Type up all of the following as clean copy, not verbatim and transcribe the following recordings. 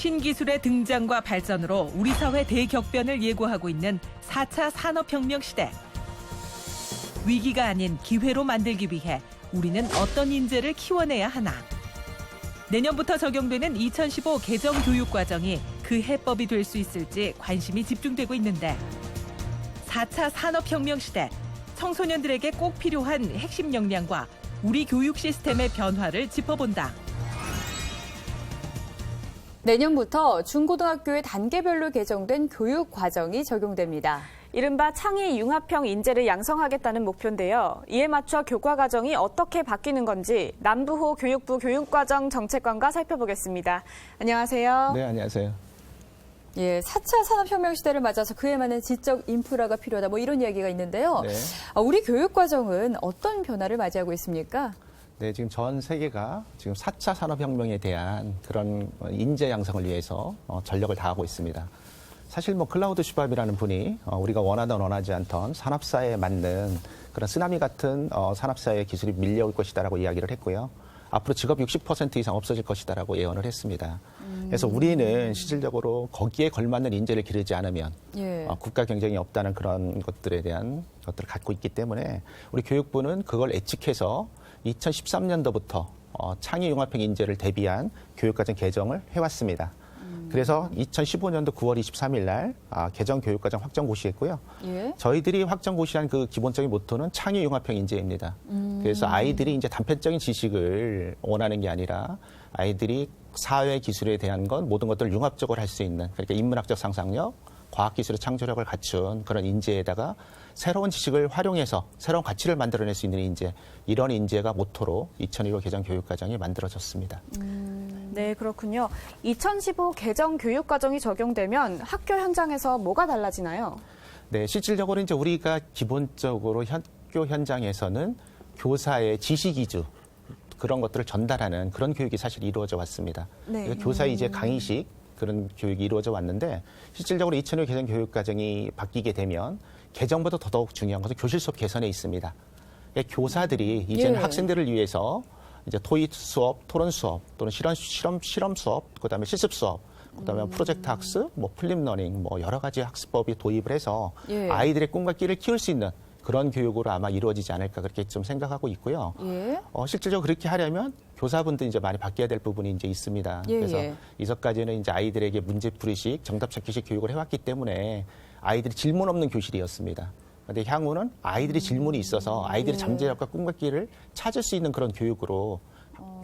신기술의 등장과 발전으로 우리 사회 대격변을 예고하고 있는 4차 산업혁명 시대. 위기가 아닌 기회로 만들기 위해 우리는 어떤 인재를 키워내야 하나. 내년부터 적용되는 2015 개정 교육과정이 그 해법이 될 수 있을지 관심이 집중되고 있는데 4차 산업혁명 시대, 청소년들에게 꼭 필요한 핵심 역량과 우리 교육 시스템의 변화를 짚어본다. 내년부터 중고등학교의 단계별로 개정된 교육 과정이 적용됩니다. 이른바 창의 융합형 인재를 양성하겠다는 목표인데요. 이에 맞춰 교과 과정이 어떻게 바뀌는 건지 남부호 교육부 교육과정 정책관과 살펴보겠습니다. 안녕하세요. 네, 안녕하세요. 예, 4차 산업혁명 시대를 맞아서 그에 맞는 지적 인프라가 필요하다, 뭐 이런 이야기가 있는데요. 네. 우리 교육 과정은 어떤 변화를 맞이하고 있습니까? 네, 지금 전 세계가 지금 4차 산업혁명에 대한 그런 인재 양성을 위해서 전력을 다하고 있습니다. 사실 뭐 클라우드 슈밥이라는 분이 우리가 원하든 원하지 않던 산업사에 맞는 그런 쓰나미 같은 산업사의 기술이 밀려올 것이다라고 이야기를 했고요. 앞으로 직업 60% 이상 없어질 것이다라고 예언을 했습니다. 그래서 우리는 실질적으로 거기에 걸맞는 인재를 기르지 않으면 국가 경쟁이 없다는 그런 것들에 대한 것들을 갖고 있기 때문에 우리 교육부는 그걸 예측해서 2013년도부터 창의융합형 인재를 대비한 교육과정 개정을 해왔습니다. 그래서 2015년도 9월 23일 날 개정 교육과정 확정 고시했고요. 예? 저희들이 확정 고시한 그 기본적인 모토는 창의융합형 인재입니다. 그래서 아이들이 이제 단편적인 지식을 원하는 게 아니라 아이들이 사회 기술에 대한 건 모든 것들을 융합적으로 할 수 있는, 그러니까 인문학적 상상력, 과학기술의 창조력을 갖춘 그런 인재에다가 새로운 지식을 활용해서 새로운 가치를 만들어낼 수 있는 인재, 이런 인재가 모토로 2015 개정 교육과정이 만들어졌습니다. 네, 그렇군요. 2015 개정 교육과정이 적용되면 학교 현장에서 뭐가 달라지나요? 네, 실질적으로 이제 우리가 기본적으로 학교 현장에서는 교사의 지식 위주 그런 것들을 전달하는 그런 교육이 사실 이루어져 왔습니다. 네. 그러니까 교사의 이제 강의식 그런 교육이 이루어져 왔는데 실질적으로 2015 개정 교육과정이 바뀌게 되면 개정보다 더더욱 중요한 것은 교실 수업 개선에 있습니다. 그러니까 교사들이 이제는 학생들을 위해서 이제 토익 수업, 토론 수업 또는 실험 수업, 그다음에 실습 수업, 그다음에 프로젝트 학습, 뭐 플립 러닝, 뭐 여러 가지 학습법이 도입을 해서 아이들의 꿈과 끼를 키울 수 있는 그런 교육으로 아마 이루어지지 않을까 그렇게 좀 생각하고 있고요. 실질적으로 그렇게 하려면 교사분도 이제 많이 바뀌어야 될 부분이 이제 있습니다. 그래서 이전까지는 이제 아이들에게 문제풀이식, 정답 찾기식 교육을 해왔기 때문에 아이들이 질문 없는 교실이었습니다. 그런데 향후는 아이들이 질문이 있어서 아이들이 잠재력과 꿈과 끼를 찾을 수 있는 그런 교육으로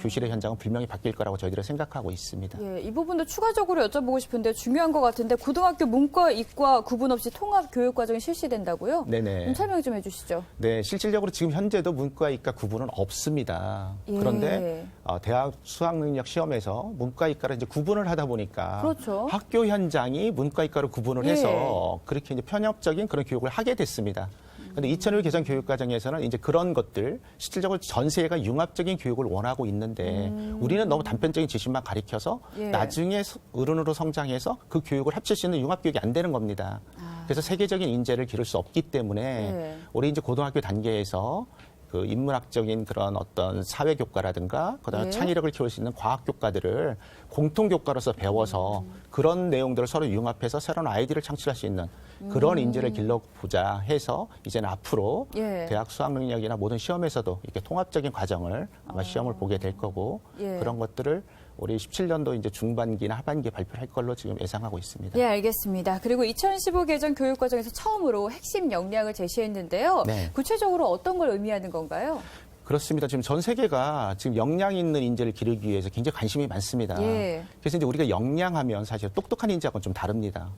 교실의 현장은 분명히 바뀔 거라고 저희들은 생각하고 있습니다. 예, 이 부분도 추가적으로 여쭤보고 싶은데 중요한 것 같은데 고등학교 문과, 이과 구분 없이 통합 교육 과정이 실시된다고요? 네네. 설명 좀 해주시죠. 네, 실질적으로 지금 현재도 문과, 이과 구분은 없습니다. 그런데 대학 수학능력 시험에서 문과, 이과를 이제 구분을 하다 보니까 학교 현장이 문과, 이과로 구분을 해서 그렇게 이제 편협적인 그런 교육을 하게 됐습니다. 그런데 2015 개정 교육과정에서는 이제 그런 것들 실질적으로 전 세계가 융합적인 교육을 원하고 있는데 우리는 너무 단편적인 지식만 가리켜서 나중에 어른으로 성장해서 그 교육을 합칠 수 있는 융합 교육이 안 되는 겁니다. 그래서 세계적인 인재를 기를 수 없기 때문에 우리 이제 고등학교 단계에서 그 인문학적인 그런 어떤 사회 교과라든가 그다음에 창의력을 키울 수 있는 과학 교과들을 공통 교과로서 배워서 그런 내용들을 서로 융합해서 새로운 아이디어를 창출할 수 있는 그런 인재를 길러보자 해서 이제는 앞으로 대학 수학 능력이나 모든 시험에서도 이렇게 통합적인 과정을 아마 시험을 보게 될 거고 그런 것들을 올해 17년도 이제 중반기나 하반기에 발표할 걸로 지금 예상하고 있습니다. 예, 알겠습니다. 그리고 2015 개정 교육과정에서 처음으로 핵심 역량을 제시했는데요. 구체적으로 어떤 걸 의미하는 건가요? 그렇습니다. 지금 전 세계가 지금 역량 있는 인재를 기르기 위해서 굉장히 관심이 많습니다. 그래서 이제 우리가 역량하면 사실 똑똑한 인재하고는 좀 다릅니다.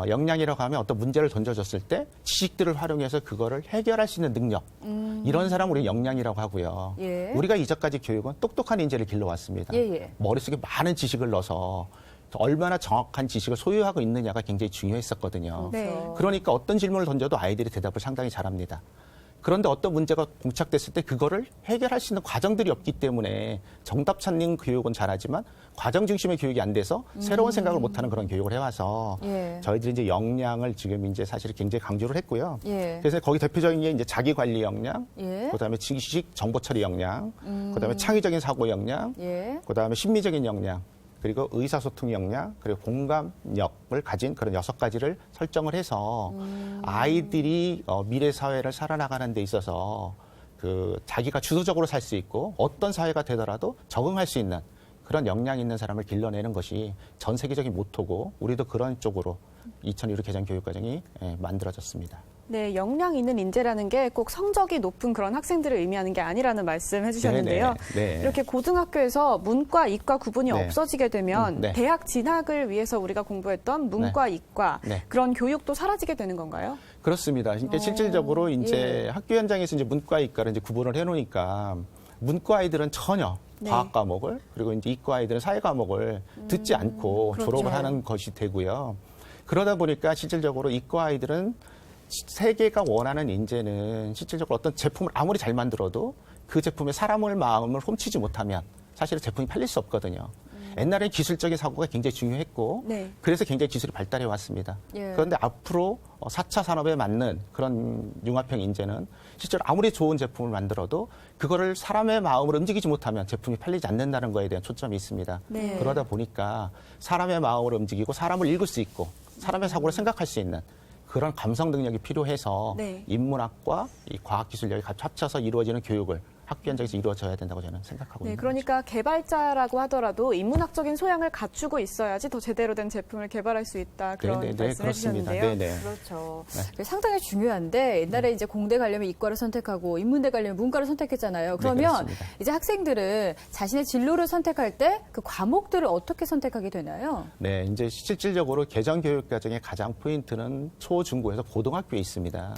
역량이라고 하면 어떤 문제를 던져줬을 때 지식들을 활용해서 그거를 해결할 수 있는 능력. 이런 사람을 우리 역량이라고 하고요. 우리가 이전까지 교육은 똑똑한 인재를 길러왔습니다. 머릿속에 많은 지식을 넣어서 얼마나 정확한 지식을 소유하고 있느냐가 굉장히 중요했었거든요. 그러니까 어떤 질문을 던져도 아이들이 대답을 상당히 잘합니다. 그런데 어떤 문제가 봉착됐을 때 그거를 해결할 수 있는 과정들이 없기 때문에 정답 찾는 교육은 잘하지만 과정 중심의 교육이 안 돼서 새로운 생각을 못하는 그런 교육을 해와서 저희들이 이제 역량을 지금 이제 사실 굉장히 강조를 했고요. 그래서 거기 대표적인 게 이제 자기 관리 역량, 그다음에 지식 정보 처리 역량, 그다음에 창의적인 사고 역량, 그다음에 심리적인 역량. 그리고 의사소통 역량, 그리고 공감력을 가진 그런 6가지를 설정을 해서 아이들이 미래 사회를 살아나가는 데 있어서 그 자기가 주도적으로 살 수 있고 어떤 사회가 되더라도 적응할 수 있는 그런 역량 있는 사람을 길러내는 것이 전 세계적인 모토고 우리도 그런 쪽으로 2001 개정 교육과정이 만들어졌습니다. 네, 역량 있는 인재라는 게 꼭 성적이 높은 그런 학생들을 의미하는 게 아니라는 말씀 해주셨는데요. 네. 이렇게 고등학교에서 문과, 이과 구분이 네. 없어지게 되면 네. 대학 진학을 위해서 우리가 공부했던 문과, 이과 그런 교육도 사라지게 되는 건가요? 그렇습니다. 그러니까 실질적으로 이제 학교 현장에서 이제 문과, 이과를 이제 구분을 해놓으니까 문과 아이들은 전혀 과학 과목을 그리고 이제 이과 아이들은 사회 과목을 듣지 않고 그렇죠. 졸업을 하는 것이 되고요. 그러다 보니까 실질적으로 이과 아이들은 세계가 원하는 인재는 실질적으로 어떤 제품을 아무리 잘 만들어도 그 제품의 사람의 마음을 훔치지 못하면 사실은 제품이 팔릴 수 없거든요. 옛날에 기술적인 사고가 굉장히 중요했고 그래서 굉장히 기술이 발달해 왔습니다. 그런데 앞으로 4차 산업에 맞는 그런 융합형 인재는 실제로 아무리 좋은 제품을 만들어도 그거를 사람의 마음으로 움직이지 못하면 제품이 팔리지 않는다는 거에 대한 초점이 있습니다. 그러다 보니까 사람의 마음으로 움직이고 사람을 읽을 수 있고 사람의 사고를 생각할 수 있는 그런 감성 능력이 필요해서 인문학과 이 과학기술력이 합쳐서 이루어지는 교육을 학교 현장에서 이루어져야 된다고 저는 생각하고 있습니다. 그러니까 개발자라고 하더라도 인문학적인 소양을 갖추고 있어야지 더 제대로 된 제품을 개발할 수 있다. 그런 말씀해 주셨는데요. 그렇죠. 상당히 중요한데 옛날에 이제 공대 가려면 이과를 선택하고 인문대 가려면 문과를 선택했잖아요. 그러면 이제 학생들은 자신의 진로를 선택할 때 그 과목들을 어떻게 선택하게 되나요? 네, 이제 실질적으로 개정 교육 과정의 가장 포인트는 초, 중고에서 고등학교에 있습니다.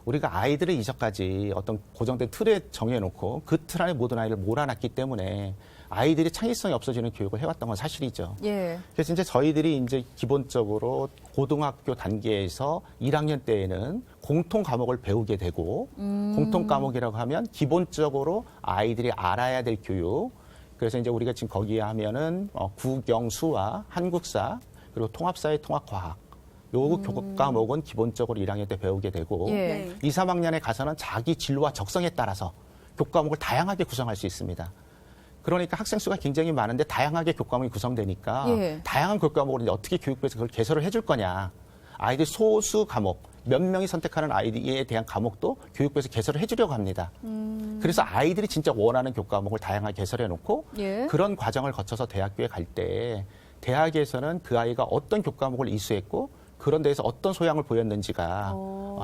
우리가 아이들을 이전까지 어떤 고정된 틀에 정해놓고 그 틀 안에 모든 아이를 몰아놨기 때문에 아이들이 창의성이 없어지는 교육을 해왔던 건 사실이죠. 그래서 이제 저희들이 이제 기본적으로 고등학교 단계에서 1학년 때에는 공통 과목을 배우게 되고 공통 과목이라고 하면 기본적으로 아이들이 알아야 될 교육. 그래서 이제 우리가 지금 거기에 하면은 국영수와 한국사 그리고 통합사회 통합과학. 요 교과 과목은 기본적으로 1학년 때 배우게 되고 2, 3학년에 가서는 자기 진로와 적성에 따라서 교과 과목을 다양하게 구성할 수 있습니다. 그러니까 학생 수가 굉장히 많은데 다양하게 교과 과목이 구성되니까 다양한 교과 과목을 이제 어떻게 교육부에서 그걸 개설을 해줄 거냐. 아이들 소수 과목, 몇 명이 선택하는 아이에 대한 과목도 교육부에서 개설을 해주려고 합니다. 그래서 아이들이 진짜 원하는 교과 과목을 다양하게 개설해 놓고 그런 과정을 거쳐서 대학교에 갈 때 대학에서는 그 아이가 어떤 교과 과목을 이수했고 그런 데에서 어떤 소양을 보였는지가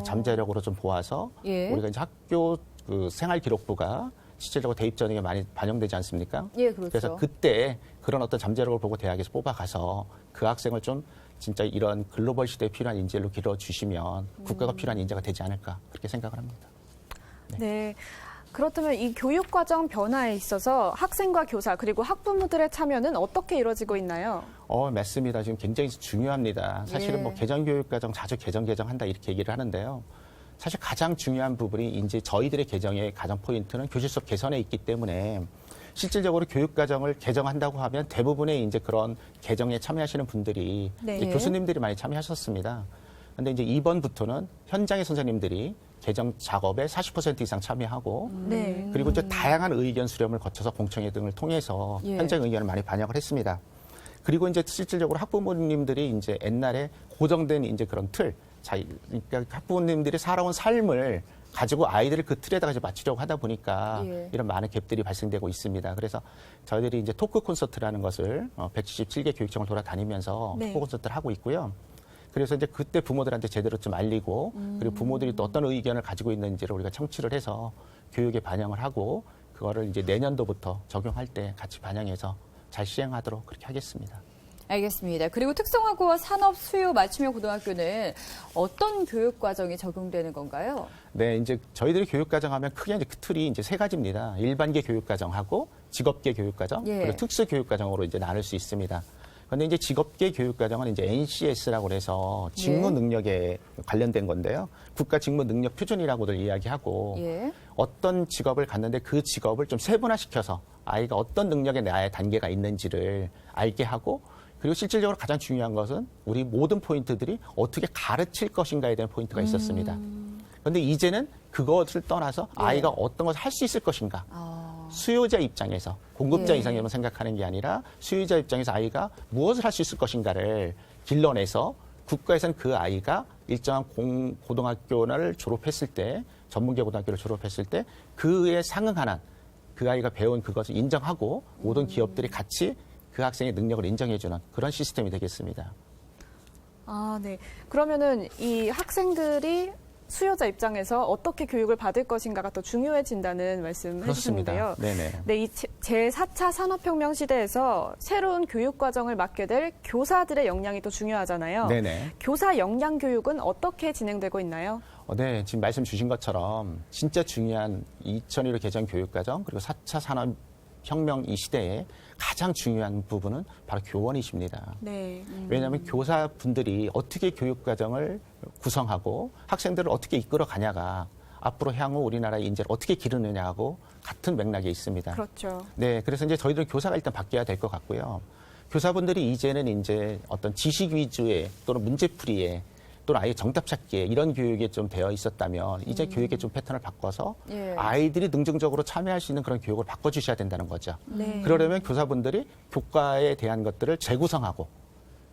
잠재력으로 좀 보아서 우리가 이제 학교 그 생활기록부가 실질적으로 대입 전형에 많이 반영되지 않습니까? 그렇죠. 그래서 그때 그런 어떤 잠재력을 보고 대학에서 뽑아가서 그 학생을 좀 진짜 이런 글로벌 시대에 필요한 인재로 길러주시면 국가가 필요한 인재가 되지 않을까 그렇게 생각을 합니다. 네. 그렇다면 이 교육과정 변화에 있어서 학생과 교사 그리고 학부모들의 참여는 어떻게 이루어지고 있나요? 맞습니다. 지금 굉장히 중요합니다. 사실은 뭐 개정교육과정 자주 개정한다 이렇게 얘기를 하는데요. 사실 가장 중요한 부분이 이제 저희들의 개정의 가장 포인트는 교실 수업 개선에 있기 때문에 실질적으로 교육과정을 개정한다고 하면 대부분의 이제 그런 개정에 참여하시는 분들이 이제 교수님들이 많이 참여하셨습니다. 근데 이제 이번부터는 현장의 선생님들이 개정 작업에 40% 이상 참여하고 그리고 이제 다양한 의견 수렴을 거쳐서 공청회 등을 통해서 현장 의견을 많이 반영을 했습니다. 그리고 이제 실질적으로 학부모님들이 이제 옛날에 고정된 이제 그런 틀, 그러니까 학부모님들이 살아온 삶을 가지고 아이들을 그 틀에다가 이제 맞추려고 하다 보니까 이런 많은 갭들이 발생되고 있습니다. 그래서 저희들이 이제 토크 콘서트라는 것을 177개 교육청을 돌아다니면서 토크 콘서트를 하고 있고요. 그래서 이제 그때 부모들한테 제대로 좀 알리고 그리고 부모들이 또 어떤 의견을 가지고 있는지를 우리가 청취를 해서 교육에 반영을 하고 그거를 이제 내년도부터 적용할 때 같이 반영해서 잘 시행하도록 그렇게 하겠습니다. 알겠습니다. 그리고 특성화고와 산업 수요 맞춤형 고등학교는 어떤 교육 과정이 적용되는 건가요? 네, 이제 저희들이 교육 과정 하면 크게 이제 그 틀이 이제 세 가지입니다. 일반계 교육 과정하고 직업계 교육 과정, 그리고 특수 교육 과정으로 이제 나눌 수 있습니다. 그런데 이제 직업계 교육 과정은 이제 NCS라고 해서 직무 능력에 관련된 건데요. 국가 직무 능력 표준이라고들 이야기하고 어떤 직업을 갖는데 그 직업을 좀 세분화시켜서 아이가 어떤 능력의 나의 단계가 있는지를 알게 하고 그리고 실질적으로 가장 중요한 것은 우리 모든 포인트들이 어떻게 가르칠 것인가에 대한 포인트가 있었습니다. 그런데 이제는 그것을 떠나서 아이가 어떤 것을 할 수 있을 것인가. 수요자 입장에서 공급자 예. 이상으로 생각하는 게 아니라 수요자 입장에서 아이가 무엇을 할 수 있을 것인가를 길러내서 국가에서는 그 아이가 일정한 고등학교를 졸업했을 때 전문계 고등학교를 졸업했을 때 그에 상응하는 그 아이가 배운 그것을 인정하고 모든 기업들이 같이 그 학생의 능력을 인정해주는 그런 시스템이 되겠습니다. 아, 네. 그러면은 이 학생들이 수요자 입장에서 어떻게 교육을 받을 것인가가 더 중요해진다는 말씀 해주셨는데요. 네네. 네, 이 제4차 산업혁명 시대에서 새로운 교육 과정을 맡게 될 교사들의 역량이 또 중요하잖아요. 네네. 교사 역량 교육은 어떻게 진행되고 있나요? 네, 지금 말씀 주신 것처럼 진짜 중요한 2001년 개정 교육과정 그리고 4차 산업혁명 이 시대에 가장 중요한 부분은 바로 교원이십니다. 네. 왜냐하면 교사분들이 어떻게 교육과정을 구성하고 학생들을 어떻게 이끌어가냐가 앞으로 향후 우리나라의 인재를 어떻게 기르느냐하고 같은 맥락에 있습니다. 그렇죠. 네, 그래서 이제 저희들은 교사가 일단 바뀌어야 될 것 같고요. 교사분들이 이제는 이제 어떤 지식 위주의 또는 문제풀이에 또는 아예 정답 찾기에 이런 교육이 좀 되어 있었다면 이제 교육의 좀 패턴을 바꿔서 예. 아이들이 능동적으로 참여할 수 있는 그런 교육을 바꿔주셔야 된다는 거죠. 네. 그러려면 교사분들이 교과에 대한 것들을 재구성하고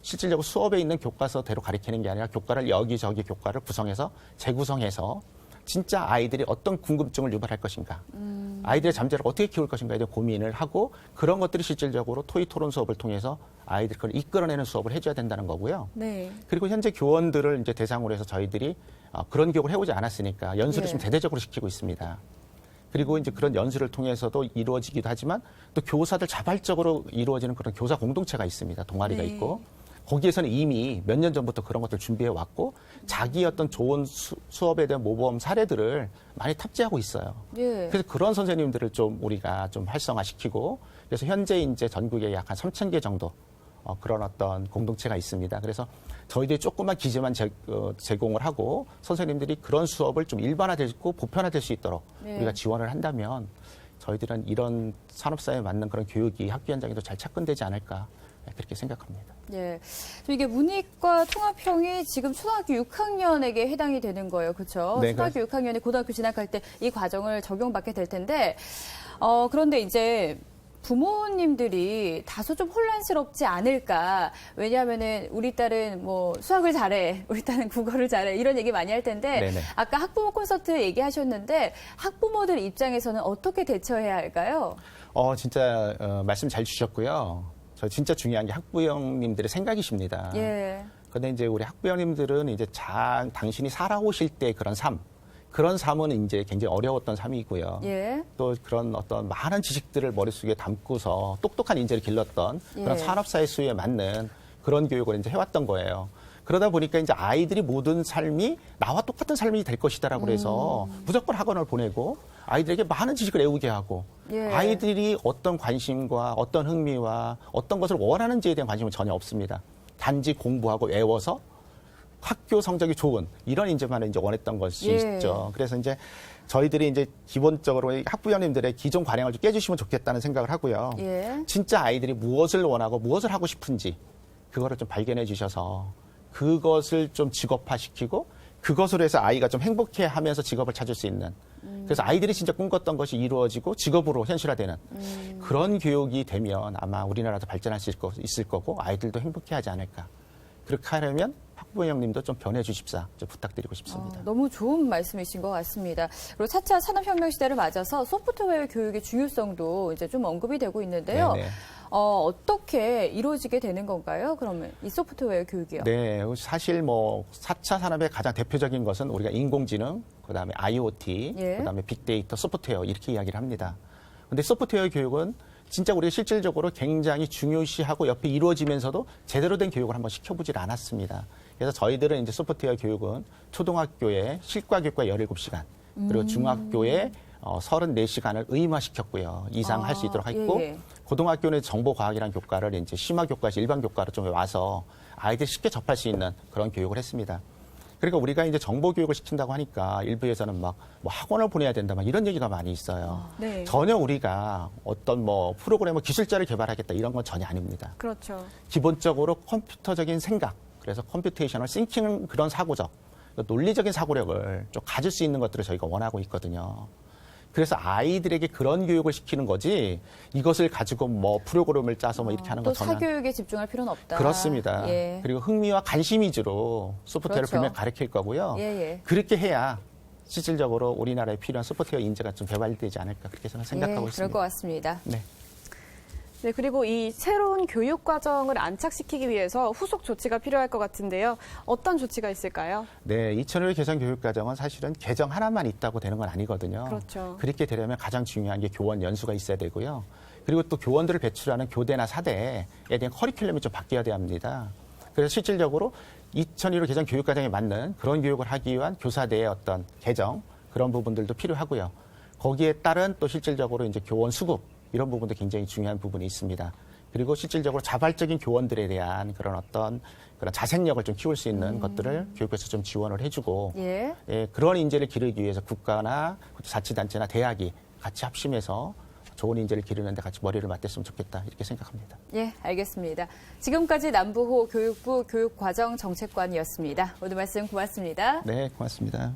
실질적으로 수업에 있는 교과서대로 가르치는 게 아니라 교과를 여기저기 교과를 구성해서 재구성해서 진짜 아이들이 어떤 궁금증을 유발할 것인가, 아이들의 잠재력을 어떻게 키울 것인가에 대한 고민을 하고 그런 것들이 실질적으로 토의 토론 수업을 통해서 아이들 그걸 이끌어내는 수업을 해줘야 된다는 거고요. 네. 그리고 현재 교원들을 이제 대상으로 해서 저희들이 그런 교육을 해오지 않았으니까 연수를 예. 좀 대대적으로 시키고 있습니다. 그리고 이제 그런 연수를 통해서도 이루어지기도 하지만 또 교사들 자발적으로 이루어지는 그런 교사 공동체가 있습니다. 동아리가 네. 있고. 거기에서는 이미 몇 년 전부터 그런 것들 준비해 왔고 자기 어떤 좋은 수업에 대한 모범 사례들을 많이 탑재하고 있어요. 예. 그래서 그런 선생님들을 좀 우리가 좀 활성화시키고 그래서 현재 이제 전국에 약 한 3,000개 정도 그런 어떤 공동체가 있습니다. 그래서 저희들이 조그만 기재만 제공을 하고 선생님들이 그런 수업을 좀 일반화되고 보편화될 수 있도록 네. 우리가 지원을 한다면 저희들은 이런 산업사회에 맞는 그런 교육이 학교 현장에도 잘 착근되지 않을까 그렇게 생각합니다. 예. 이게 문이과 통합형이 지금 초등학교 6학년에게 해당이 되는 거예요. 그렇죠? 네, 초등학교 6학년이 고등학교 진학할 때 이 과정을 적용받게 될 텐데 그런데 이제 부모님들이 다소 좀 혼란스럽지 않을까. 왜냐하면은 우리 딸은 뭐 수학을 잘해, 우리 딸은 국어를 잘해 이런 얘기 많이 할 텐데 네네. 아까 학부모 콘서트 얘기하셨는데 학부모들 입장에서는 어떻게 대처해야 할까요? 진짜 말씀 잘 주셨고요. 저 진짜 중요한 게 학부형님들의 생각이십니다. 예. 그런데 이제 우리 학부형님들은 이제 당신이 살아오실 때 그런 삶은 이제 굉장히 어려웠던 삶이고요. 예. 또 그런 어떤 많은 지식들을 머릿속에 담고서 똑똑한 인재를 길렀던 그런 예. 산업사회 수요에 맞는 그런 교육을 이제 해왔던 거예요. 그러다 보니까 이제 아이들이 모든 삶이 나와 똑같은 삶이 될 것이다라고 해서 무조건 학원을 보내고 아이들에게 많은 지식을 외우게 하고 예. 아이들이 어떤 관심과 어떤 흥미와 어떤 것을 원하는지에 대한 관심은 전혀 없습니다. 단지 공부하고 외워서 학교 성적이 좋은 이런 인재만 이제 원했던 것이 예. 있죠. 그래서 이제 저희들이 이제 기본적으로 학부형님들의 기존 관행을 좀 깨주시면 좋겠다는 생각을 하고요. 예. 진짜 아이들이 무엇을 원하고 무엇을 하고 싶은지 그거를 좀 발견해 주셔서 그것을 좀 직업화시키고 그것으로 해서 아이가 좀 행복해하면서 직업을 찾을 수 있는 그래서 아이들이 진짜 꿈꿨던 것이 이루어지고 직업으로 현실화되는 그런 교육이 되면 아마 우리나라도 발전할 수 있을 거고 아이들도 행복해하지 않을까. 그렇게 하려면 학부형님도 좀 변해 주십사 좀 부탁드리고 싶습니다. 너무 좋은 말씀이신 것 같습니다. 그리고 4차 산업혁명 시대를 맞아서 소프트웨어 교육의 중요성도 이제 좀 언급이 되고 있는데요. 네네. 어떻게 이루어지게 되는 건가요? 그러면 이 소프트웨어 교육이요? 네, 사실 뭐 4차 산업의 가장 대표적인 것은 우리가 인공지능, 그다음에 IoT, 예. 그다음에 빅데이터, 소프트웨어 이렇게 이야기를 합니다. 근데 소프트웨어 교육은 진짜 우리가 실질적으로 굉장히 중요시하고 옆에 이루어지면서도 제대로 된 교육을 한번 시켜보질 않았습니다. 그래서 저희들은 이제 소프트웨어 교육은 초등학교에 실과교과 17시간, 그리고 중학교에 34시간을 의무화시켰고요. 이상 할 수 있도록 했고, 예. 고등학교는 정보과학이라는 교과를 이제 심화교과에서 일반 교과로 좀 와서 아이들이 쉽게 접할 수 있는 그런 교육을 했습니다. 그러니까 우리가 이제 정보교육을 시킨다고 하니까 일부에서는 막 뭐 학원을 보내야 된다 막 이런 얘기가 많이 있어요. 네. 전혀 우리가 어떤 뭐 프로그래머 기술자를 개발하겠다 이런 건 전혀 아닙니다. 그렇죠. 기본적으로 컴퓨터적인 생각, 그래서 컴퓨테이셔널 싱킹 그런 사고적, 논리적인 사고력을 좀 가질 수 있는 것들을 저희가 원하고 있거든요. 그래서 아이들에게 그런 교육을 시키는 거지 이것을 가지고 뭐 프로그램을 짜서 뭐 이렇게 하는 또 건 전혀 사교육에 집중할 필요는 없다. 그렇습니다. 예. 그리고 흥미와 관심 위주로 소프트웨어를 그렇죠. 분명히 가르칠 거고요. 예, 예. 그렇게 해야 실질적으로 우리나라에 필요한 소프트웨어 인재가 좀 개발되지 않을까 그렇게 저는 생각하고 그럴 있습니다. 것 같습니다. 네. 네, 그리고 이 새로운 교육 과정을 안착시키기 위해서 후속 조치가 필요할 것 같은데요. 어떤 조치가 있을까요? 네, 2005 개정 교육과정은 사실은 개정 하나만 있다고 되는 건 아니거든요. 그렇죠. 그렇게 되려면 가장 중요한 게 교원 연수가 있어야 되고요. 그리고 또 교원들을 배출하는 교대나 사대에 대한 커리큘럼이 좀 바뀌어야 합니다. 그래서 실질적으로 2015 개정 교육과정에 맞는 그런 교육을 하기 위한 교사대의 어떤 개정 그런 부분들도 필요하고요. 거기에 따른 또 실질적으로 이제 교원 수급 이런 부분도 굉장히 중요한 부분이 있습니다. 그리고 실질적으로 자발적인 교원들에 대한 그런 어떤 그런 자생력을 좀 키울 수 있는 것들을 교육부에서 좀 지원을 해주고 예. 그런 인재를 기르기 위해서 국가나 자치단체나 대학이 같이 합심해서 좋은 인재를 기르는 데 같이 머리를 맞댔으면 좋겠다 이렇게 생각합니다. 예, 알겠습니다. 지금까지 남부호 교육부 교육과정정책관이었습니다. 오늘 말씀 고맙습니다. 네, 고맙습니다.